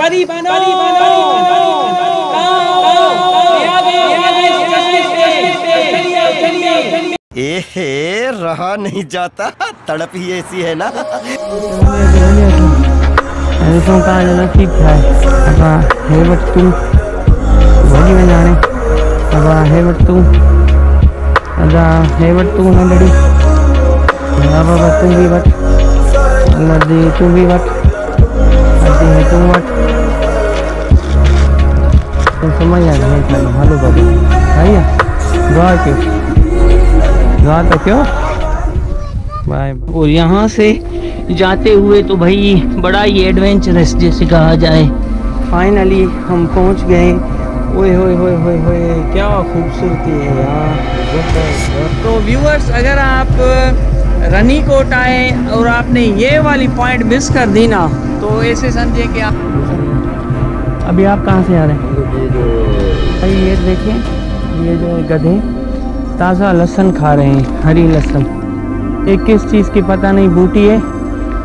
परी बनो एहे रहा नहीं जाता, तड़प ही ऐसी है ना। ठीक है अब हे बट तू भोगी में जाने अब हे बट तू अदा हे बट तू न लड़ी अब तू भी बट नदी तू भी बट अदी है तू बट तो समझ आ गया खाली हेलो बाबू भैया दुआ क्यों दुआ तो क्यों बाय। और यहाँ से जाते हुए तो भाई बड़ा ही एडवेंचरस जैसे कहा जाए। फाइनली हम पहुँच गए। ओए होए होए होए होए क्या खूबसूरती है यार। तो व्यूअर्स अगर आप रनीकोट आए और आपने ये वाली पॉइंट मिस कर दी ना तो ऐसे समझे कि आप अभी आप कहाँ से आ रहे हैं भाई। ये देखिए ये जो गधे ताज़ा लहसुन खा रहे हैं, हरी लहसुन। ये किस चीज़ की पता नहीं बूटी है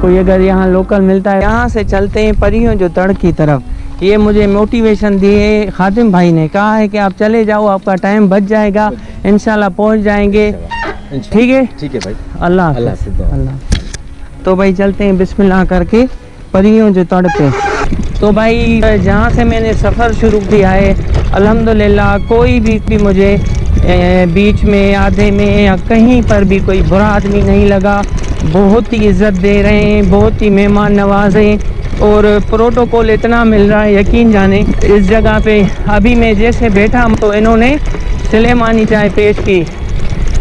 कोई, अगर यहाँ लोकल मिलता है। यहाँ से चलते हैं परियों जो तड़ की तरफ। ये मुझे मोटिवेशन दिए खातिम भाई ने, कहा है कि आप चले जाओ आपका टाइम बच जाएगा, इंशाल्लाह पहुँच जाएंगे। ठीक है भाई, अल्लाह अल्लाह। तो भाई चलते हैं बिस्मिल्लाह करके परियों जो तड़ पे। तो भाई जहाँ से मैंने सफ़र शुरू किया है अल्हम्दुलिल्लाह कोई भी मुझे बीच में आधे में या कहीं पर भी कोई बुरा आदमी नहीं लगा। बहुत ही इज़्ज़त दे रहे हैं, बहुत ही मेहमान नवाज हैं और प्रोटोकॉल इतना मिल रहा है यकीन जाने। इस जगह पे अभी मैं जैसे बैठा तो इन्होंने सलेमानी चाय पेश की,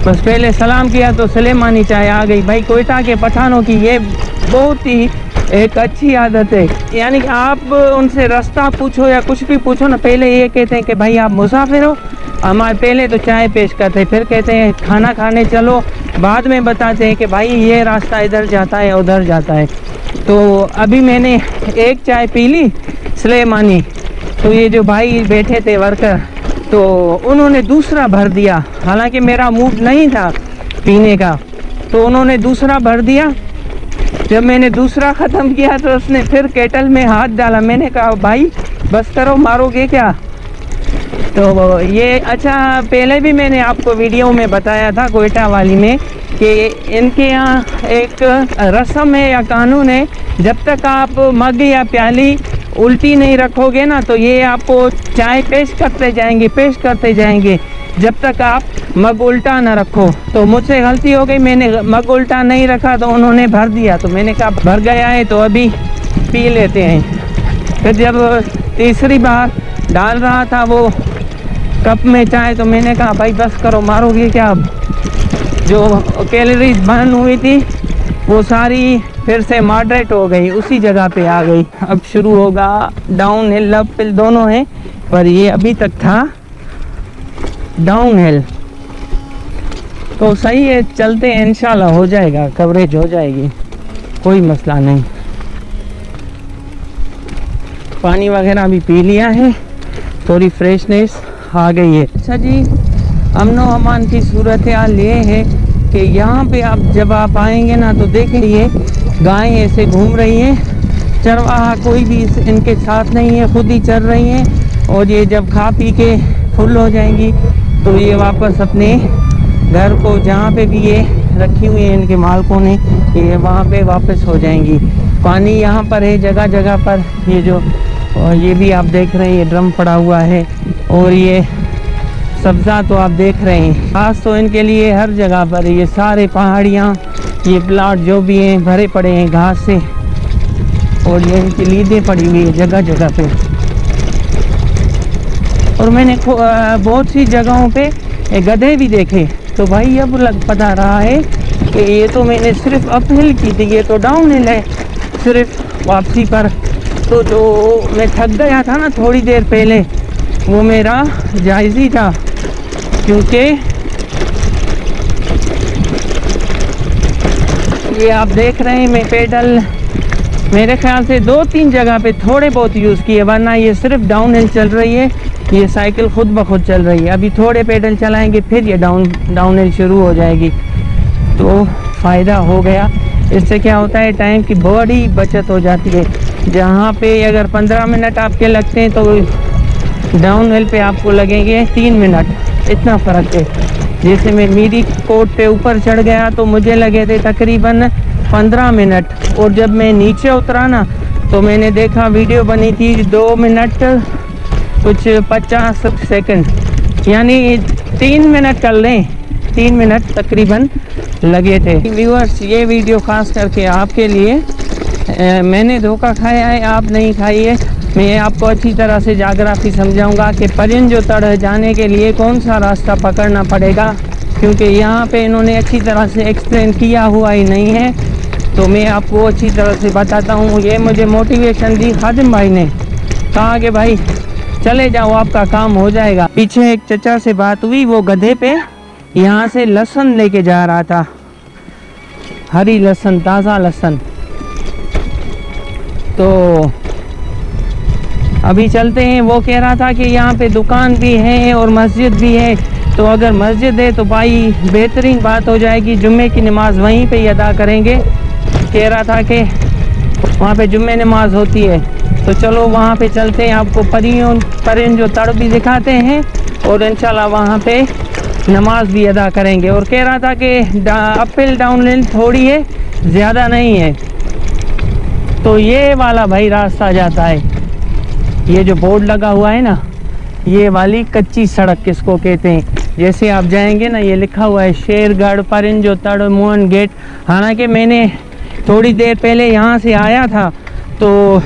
बस पहले सलाम किया तो सलेमानी चाय आ गई। भाई कोयटा के पठानों की ये बहुत ही एक अच्छी आदत है, यानी कि आप उनसे रास्ता पूछो या कुछ भी पूछो ना, पहले ये कहते हैं कि भाई आप मुसाफिर हो, हमारे पहले तो चाय पेश करते हैं, फिर कहते हैं खाना खाने चलो, बाद में बताते हैं कि भाई ये रास्ता इधर जाता है उधर जाता है। तो अभी मैंने एक चाय पी ली सलेमानी, तो ये जो भाई बैठे थे वर्कर तो उन्होंने दूसरा भर दिया, हालांकि मेरा मूड नहीं था पीने का, तो उन्होंने दूसरा भर दिया। जब मैंने दूसरा ख़त्म किया तो उसने फिर केटल में हाथ डाला। मैंने कहा भाई बस करो, मारोगे क्या। तो ये अच्छा पहले भी मैंने आपको वीडियो में बताया था कोयटा वाली में कि इनके यहाँ एक रस्म है या कानून है, जब तक आप मग या प्याली उल्टी नहीं रखोगे ना तो ये आपको चाय पेश करते जाएंगे जब तक आप मग उल्टा ना रखो। तो मुझसे गलती हो गई, मैंने मग उल्टा नहीं रखा तो उन्होंने भर दिया, तो मैंने कहा भर गया है तो अभी पी लेते हैं। फिर जब तीसरी बार डाल रहा था वो कप में चाय तो मैंने कहा भाई बस करो, मारोगे क्या। अब जो कैलोरीज बर्न हुई थी वो सारी फिर से मॉडरेट हो गई, उसी जगह पे आ गई। अब शुरू होगा डाउन हिल, अप हिल दोनों हैं, पर ये अभी तक था डाउन हिल। तो सही है, चलते हैं, इंशाल्लाह हो जाएगा, कवरेज हो जाएगी, कोई मसला नहीं। पानी वगैरह भी पी लिया है, थोड़ी फ्रेशनेस आ गई है। अच्छा जी, अमनो अमान की सूरत हाल ये है कि यहाँ पे आप जब आप आएंगे ना तो देखेंगे गायें ऐसे घूम रही हैं, चरवाहा कोई भी इनके साथ नहीं है, खुद ही चर रही हैं। और ये जब खा पी के फुल हो जाएंगी तो ये वापस अपने घर को जहाँ पे भी ये रखी हुई है इनके मालिकों ने, ये वहाँ पे वापस हो जाएंगी। पानी यहाँ पर है जगह जगह पर, ये जो और ये भी आप देख रहे हैं ये ड्रम पड़ा हुआ है, और ये सब्ज़ा तो आप देख रहे हैं। खास तो इनके लिए हर जगह पर ये सारे पहाड़ियाँ, ये प्लाट जो भी हैं भरे पड़े हैं घास से, और ये इनकी लीदें पड़ी हुई है जगह जगह पे। और मैंने बहुत सी जगहों पे गधे भी देखे, तो भाई अब पता रहा है कि ये तो मैंने सिर्फ अपहिल की थी, ये तो डाउन हिल है सिर्फ वापसी पर। तो जो मैं थक गया था ना थोड़ी देर पहले, वो मेरा जायज़ी था, क्योंकि ये आप देख रहे हैं मैं पेडल मेरे ख्याल से 2-3 जगह पे थोड़े बहुत यूज़ किए, वरना ये सिर्फ डाउन हिल चल रही है, ये साइकिल खुद ब खुद चल रही है। अभी थोड़े पेडल चलाएंगे फिर ये डाउन हिल शुरू हो जाएगी, तो फ़ायदा हो गया। इससे क्या होता है, टाइम की बड़ी बचत हो जाती है। जहाँ पे अगर 15 मिनट आपके लगते हैं तो डाउन हिल पे आपको लगेंगे 3 मिनट, इतना फ़र्क है। जैसे मैं मीरी कोट पे ऊपर चढ़ गया तो मुझे लगे थे तकरीबन 15 मिनट, और जब मैं नीचे उतरा ना तो मैंने देखा वीडियो बनी थी 2 मिनट कुछ 50 सेकंड, यानी 3 मिनट कर लें, 3 मिनट तकरीबन लगे थे। व्यूअर्स, ये वीडियो खास करके आपके लिए, मैंने धोखा खाया है, आप नहीं खाइए। मैं आपको अच्छी तरह से जाग्राफी समझाऊंगा कि परिंजोतड़ जाने के लिए कौन सा रास्ता पकड़ना पड़ेगा, क्योंकि यहाँ पे इन्होंने अच्छी तरह से एक्सप्लेन किया हुआ ही नहीं है। तो मैं आपको अच्छी तरह से बताता हूँ। ये मुझे मोटिवेशन दी खादिम भाई ने, कहा कि भाई चले जाओ, आपका काम हो जाएगा। पीछे एक चचा से बात हुई, वो गधे पे यहाँ से लहसुन लेके जा रहा था, हरी लहसुन, ताज़ा लहसुन। तो अभी चलते हैं। वो कह रहा था कि यहाँ पे दुकान भी है और मस्जिद भी है, तो अगर मस्जिद है तो भाई बेहतरीन बात हो जाएगी, जुम्मे की नमाज़ वहीं पे ही अदा करेंगे। कह रहा था कि वहाँ पे जुम्मे नमाज होती है, तो चलो वहाँ पे चलते हैं, आपको परिंजोतड़ भी दिखाते हैं और इंशाल्लाह वहाँ पे नमाज भी अदा करेंगे। और कह रहा था कि अपहिल डाउनहिल थोड़ी है, ज़्यादा नहीं है। तो ये वाला भाई रास्ता जाता है, ये जो बोर्ड लगा हुआ है ना, ये वाली कच्ची सड़क किसको कहते हैं। जैसे आप जाएंगे ना, ये लिखा हुआ है शेरगढ़ परिंजोतड़ मोहन गेट। हालांकि मैंने थोड़ी देर पहले यहाँ से आया था तो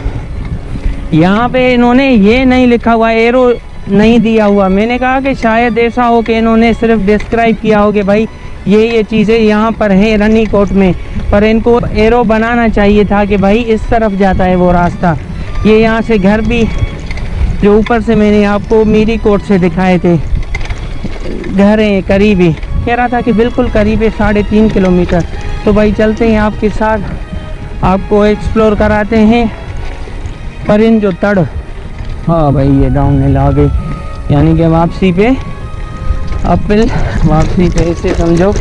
यहाँ पे इन्होंने ये नहीं लिखा हुआ, एरो नहीं दिया हुआ। मैंने कहा कि शायद ऐसा हो कि इन्होंने सिर्फ डिस्क्राइब किया हो कि भाई ये चीज़ें यहाँ पर है रनी कोट में, पर इनको एरो बनाना चाहिए था कि भाई इस तरफ जाता है वो रास्ता। ये यहाँ से घर भी जो ऊपर से मैंने आपको मीरी कोट से दिखाए थे घर हैं करीबी, कह रहा था कि बिल्कुल करीब है, 3.5 किलोमीटर। तो भाई चलते हैं आपके साथ, आपको एक्सप्लोर कराते हैं परिंजोतड़। हाँ भाई, ये डाउन हिल आ गई, यानी कि वापसी पे अपहिल, वापसी पे ऐसे समझो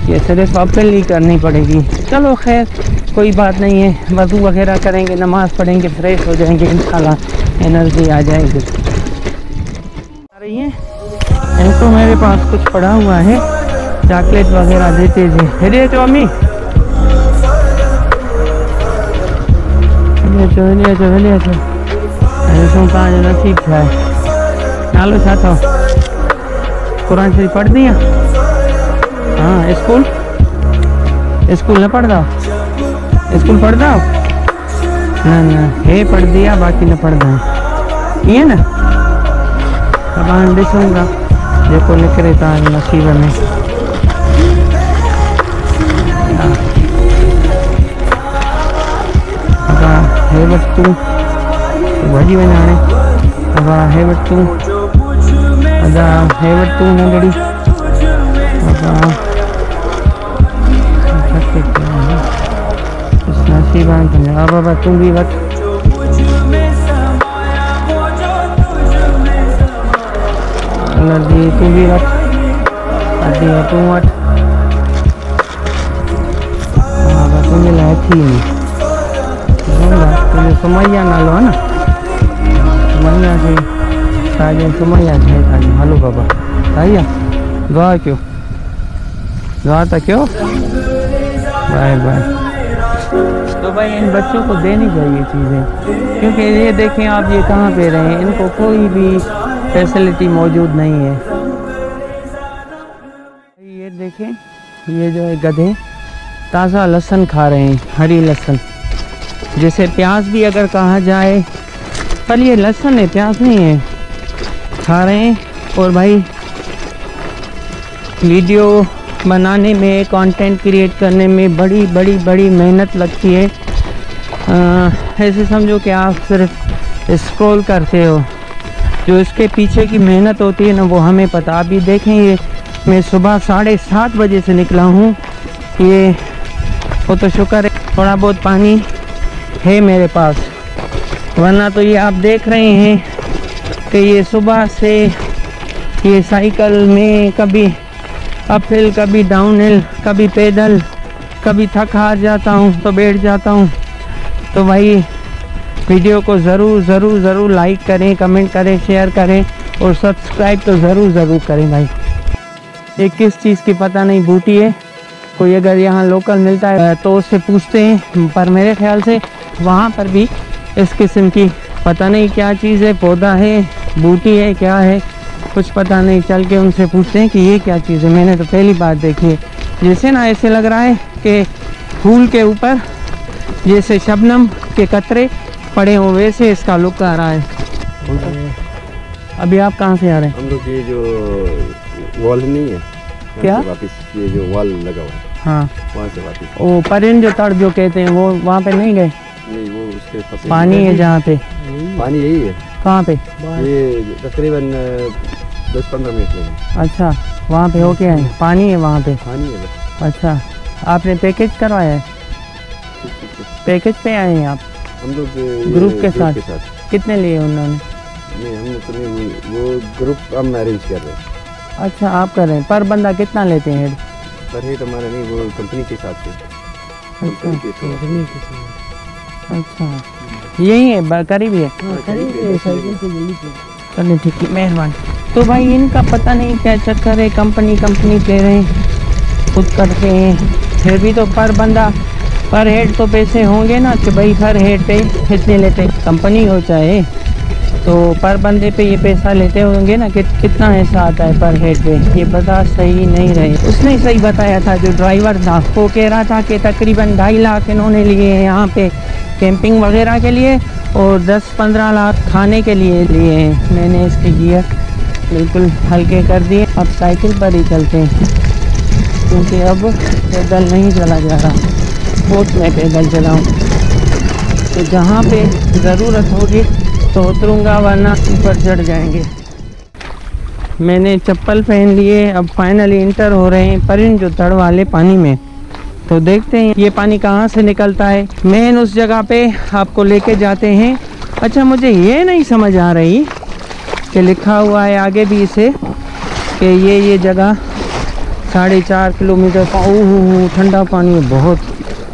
ये सिर्फ अपहिल ही करनी पड़ेगी। चलो खैर कोई बात नहीं है, वज़ू वगैरह करेंगे, नमाज़ पढ़ेंगे, फ्रेश हो जाएंगे, इंशाल्लाह एनर्जी आ जाएगी। आ रही है इनको मेरे पास कुछ पड़ा हुआ है, चॉकलेट वगैरह देते थे। हेरे तो अम्मी नसीब है। नालो छा थो? कुरान शरीफ पढ़ दिया? हाँ। स्कूल न पढ़दा? स्कूल पढ़दा? न हे पढ़ दिया, बाकी न पढ़दा ये ना। अब हाणे ॾिसूंगा जेको निकिरे तव्हांजे नसीब में। हे वटि तूं भॼी वञ हाणे। अबा हे वटि तूं, अदा हे वटि तूं नंढड़ी। अबा नसीब आहे तुंहिंजा। बाबा तूं बि वठि। नदी तूं भी वठ, अदी तूं वठ। हाँ बस तुझे लाए थी नहीं, तुझे सुमैया नालो है ना, सुमैया से ताजे सुमैया है ताजे। हेलो बाबा भैया, दुआ क्यों, दुआ तो क्यों। Bye bye. तो भाई इन बच्चों को देनी चाहिए चीज़ें, क्योंकि ये देखें आप, ये कहाँ पे रहे हैं, इनको कोई भी फैसिलिटी मौजूद नहीं है। ये देखें, ये जो है गधे ताज़ा लहसुन खा रहे हैं, हरी लहसुन, जैसे प्याज भी अगर कहा जाए, पर ये लहसुन है, प्याज नहीं है, खा रहे हैं। और भाई वीडियो बनाने में, कंटेंट क्रिएट करने में बड़ी मेहनत लगती है। ऐसे समझो कि आप सिर्फ स्क्रॉल करते हो, जो इसके पीछे की मेहनत होती है ना, वो हमें पता। अभी देखें, ये मैं सुबह 7:30 बजे से निकला हूँ। ये वो तो शुक्र है थोड़ा बहुत पानी है मेरे पास, वरना तो ये आप देख रहे हैं कि ये सुबह से ये साइकिल में कभी अपहिल, कभी डाउनहिल, कभी पैदल, कभी थक हार जाता हूँ तो बैठ जाता हूँ। तो भाई वीडियो को ज़रूर लाइक करें, कमेंट करें, शेयर करें और सब्सक्राइब तो ज़रूर करें भाई। ये किस चीज़ की पता नहीं बूटी है, कोई अगर यहाँ लोकल मिलता है तो उससे पूछते हैं, पर मेरे ख्याल से वहाँ पर भी इस किस्म की पता नहीं क्या चीज़ है, पौधा है, बूटी है, क्या है कुछ पता नहीं। चल के उनसे पूछते हैं कि ये क्या चीज़ है, मैंने तो पहली बार देखी है। जैसे ना ऐसे लग रहा है कि फूल के ऊपर जैसे शबनम के कतरे पड़े हो, वैसे इसका लुक आ रहा है। अभी आप कहाँ से आ रहे हैं? हम लोग ये जो वॉल नहीं है क्या? वापिस ये जो वॉल लगा हुआ है, हाँ, वहाँ से वापिस। वो परिन जो तड़ जो कहते हैं वो वहाँ पे नहीं गए? नहीं, वो उसके पास पानी है जहाँ पे? पानी यही है। कहाँ पे? ये तकरीबन 10-15 मिनट लगे। अच्छा, वहाँ पे हो के आए? पानी है वहाँ पे? पानी है बस। अच्छा, आपने पैकेज करवाया है? पैकेज पे आए हैं आप? हम लोग ग्रुप के साथ? कितने लिए उन्होंने? नहीं, हमने तो नहीं, वो ग्रुप हम अरेंज कर रहे हैं। अच्छा, आप कर रहे हैं। पर बंदा कितना लेते हैं हेड? पर हेड हमारा नहीं, वो कंपनी के हिसाब से। अच्छा, यही है, करीब ही है। चलिए ठीक है, मेहरबानी। तो भाई इनका पता नहीं क्या चक्कर है, कंपनी ले रहे हैं, खुद करते हैं, फिर भी तो पर बंदा पर हेड तो पैसे होंगे ना कि भाई हर हेड पे कितने लेते, कंपनी हो चाहे तो पर बंदे पे ये पैसा लेते होंगे ना कि कितना ऐसा आता है पर हेड पे। ये बता सही नहीं रहे, उसने सही बताया था जो ड्राइवर था, वो कह रहा था कि तकरीबन 2.5 लाख इन्होंने लिए हैं यहाँ पे कैंपिंग वगैरह के लिए और 10-15 लाख खाने के लिए हैं। मैंने इसके गियर बिल्कुल हल्के कर दिए, अब साइकिल पर ही चलते हैं क्योंकि अब पैदल नहीं चला जा रहा, बहुत मैं पैदल चलाऊँ। तो जहाँ पे ज़रूरत होगी तो उतरूँगा, वरना ऊपर चढ़ जाएंगे। मैंने चप्पल पहन लिए, अब फाइनली इंटर हो रहे हैं परिन जो तड़ वाले पानी में। तो देखते हैं ये पानी कहाँ से निकलता है, मेन उस जगह पे आपको लेके जाते हैं। अच्छा, मुझे ये नहीं समझ आ रही कि लिखा हुआ है आगे भी इसे कि ये जगह 4.5 किलोमीटर। ओह, ठंडा पानी है बहुत,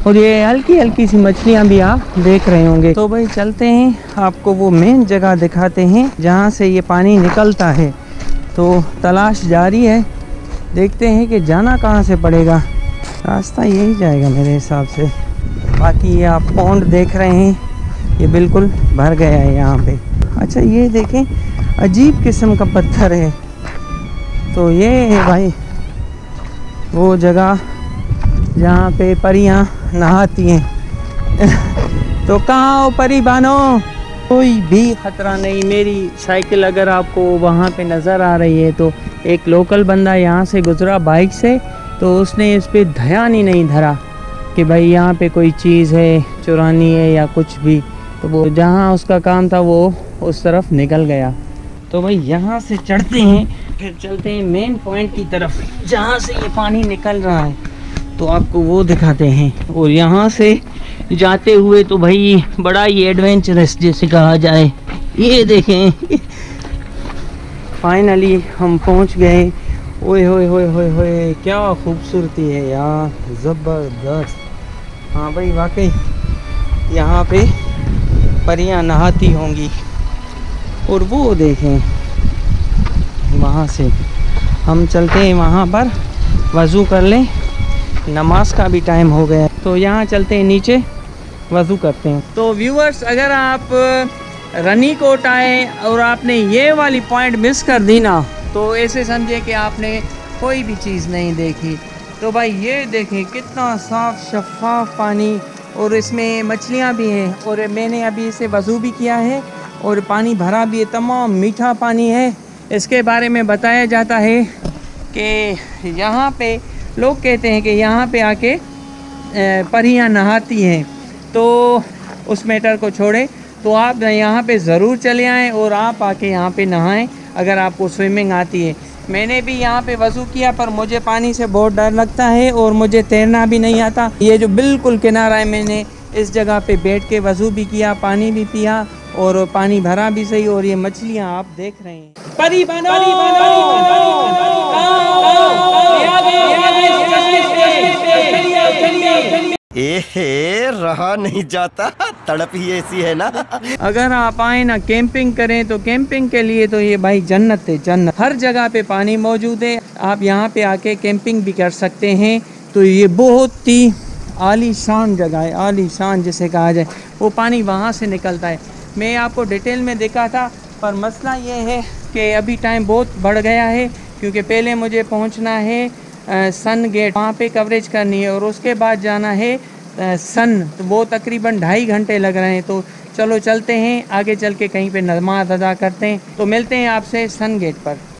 और ये हल्की सी मछलियाँ भी आप देख रहे होंगे। तो भाई चलते हैं, आपको वो मेन जगह दिखाते हैं जहाँ से ये पानी निकलता है। तो तलाश जारी है, देखते हैं कि जाना कहाँ से पड़ेगा। रास्ता यही जाएगा मेरे हिसाब से। बाकी ये आप पौंड देख रहे हैं, ये बिल्कुल भर गया है यहाँ पे। अच्छा, ये देखें, अजीब किस्म का पत्थर है। तो ये है भाई वो जगह जहाँ पे परियां नहाती हैं। तो कहाँ हो परी बानो? कोई भी ख़तरा नहीं। मेरी साइकिल अगर आपको वहाँ पे नज़र आ रही है तो एक लोकल बंदा यहाँ से गुज़रा बाइक से, तो उसने इस पे ध्यान ही नहीं धरा कि भाई यहाँ पे कोई चीज़ है चुरानी है या कुछ भी। तो वो जहाँ उसका काम था वो उस तरफ निकल गया। तो भाई यहाँ से चढ़ते हैं, फिर चलते हैं मेन पॉइंट की तरफ जहाँ से ये पानी निकल रहा है, तो आपको वो दिखाते हैं। और यहाँ से जाते हुए तो भाई बड़ा ही एडवेंचरस जैसे कहा जाए। ये देखें, फाइनली हम पहुँच गए। ओए होए होए होए होए, क्या खूबसूरती है यार, ज़बरदस्त। हाँ भाई वाकई यहाँ पे परियां नहाती होंगी। और वो देखें, वहाँ से हम चलते हैं, वहाँ पर वज़ू कर लें, नमाज का भी टाइम हो गया। तो यहाँ चलते हैं नीचे, वज़ू करते हैं। तो व्यूअर्स, अगर आप रनीकोट आए और आपने ये वाली पॉइंट मिस कर दी ना, तो ऐसे समझे कि आपने कोई भी चीज़ नहीं देखी। तो भाई ये देखें कितना साफ़ शफाफ पानी, और इसमें मछलियाँ भी हैं। और मैंने अभी इसे वज़ू भी किया है और पानी भरा भी है, तमाम मीठा पानी है। इसके बारे में बताया जाता है कि यहाँ पे लोग कहते हैं कि यहाँ पे आके परियां नहाती हैं। तो उस मैटर को छोड़े, तो आप यहाँ पे ज़रूर चले आएँ और आप आके यहाँ पे नहाएं अगर आपको स्विमिंग आती है। मैंने भी यहाँ पे वज़ू किया, पर मुझे पानी से बहुत डर लगता है और मुझे तैरना भी नहीं आता। ये जो बिल्कुल किनारा है, मैंने इस जगह पे बैठ के वज़ू भी किया, पानी भी पिया और पानी भरा भी सही। और ये मछलियाँ आप देख रहे हैं। परी बनो, रहा नहीं जाता, तड़प ही ऐसी है ना। अगर आप आए ना कैंपिंग करें तो कैंपिंग के लिए तो ये भाई जन्नत है, जन्नत। हर जगह पे पानी मौजूद है, आप यहाँ पे आके कैंपिंग भी कर सकते हैं। तो ये बहुत ही आलीशान जगह है, आलीशान जिसे कहा जाए। वो पानी वहाँ से निकलता है। मैं आपको डिटेल में देखा था, पर मसला ये है कि अभी टाइम बहुत बढ़ गया है, क्योंकि पहले मुझे पहुँचना है सन गेट, वहाँ पे कवरेज करनी है, और उसके बाद जाना है सन। तो वो तकरीबन 2.5 घंटे लग रहे हैं। तो चलो चलते हैं आगे, चल के कहीं पे नमाज अदा करते हैं। तो मिलते हैं आपसे सन गेट पर।